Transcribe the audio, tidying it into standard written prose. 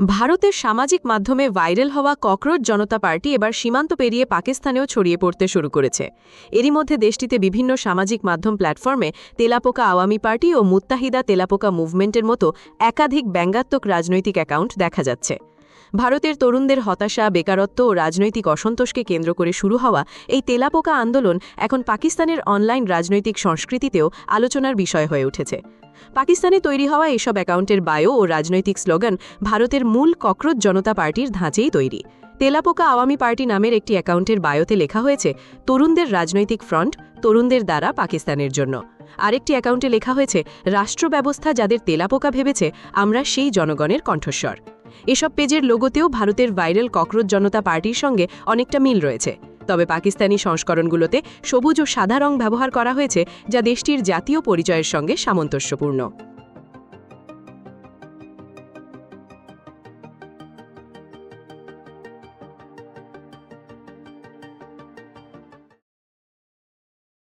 ভারতের সামাজিক মাধ্যমে ভাইরাল হওয়া ককরোচ জনতা পার্টি এবার সীমান্ত পেরিয়ে পাকিস্তানেও ছড়িয়ে পড়তে শুরু করেছে। এরই মধ্যে দেশটিতে বিভিন্ন সামাজিক মাধ্যম প্ল্যাটফর্মে তেলাপোকা আওয়ামী পার্টি ও মুত্তাহিদা তেলাপোকা মুভমেন্টের মতো একাধিক ব্যঙ্গাত্মক রাজনৈতিক অ্যাকাউন্ট দেখা যাচ্ছে। ভারতের তরুণদের হতাশা, বেকারত্ব ও রাজনৈতিক অসন্তোষকে কেন্দ্র করে শুরু হওয়া এই তেলাপোকা আন্দোলন এখন পাকিস্তানের অনলাইন রাজনৈতিক সংস্কৃতিতেও আলোচনার বিষয় হয়ে উঠেছে। পাকিস্তানে তৈরি হওয়া এসব অ্যাকাউন্টের বায়ো ও রাজনৈতিক স্লোগান ভারতের মূল ককরোচ জনতা পার্টির ধাঁচেই তৈরি। তেলাপোকা আওয়ামী পার্টি নামের একটি অ্যাকাউন্টের বায়োতে লেখা হয়েছে, তরুণদের রাজনৈতিক ফ্রন্ট, তরুণদের দ্বারা পাকিস্তানের জন্য। আরেকটি অ্যাকাউন্টে লেখা হয়েছে, রাষ্ট্র ব্যবস্থা যাদের তেলাপোকা ভেবেছে, আমরা সেই জনগণের কণ্ঠস্বর। এসব পেজের লোগোতেও ভারতের ভাইরাল ককরোচ জনতা পার্টির সঙ্গে অনেকটা মিল রয়েছে। তবে পাকিস্তানি সংস্করণগুলোতে সবুজ ও সাদা রং ব্যবহার করা হয়েছে, যা দেশটির জাতীয় পরিচয়ের সঙ্গে সামঞ্জস্যপূর্ণ।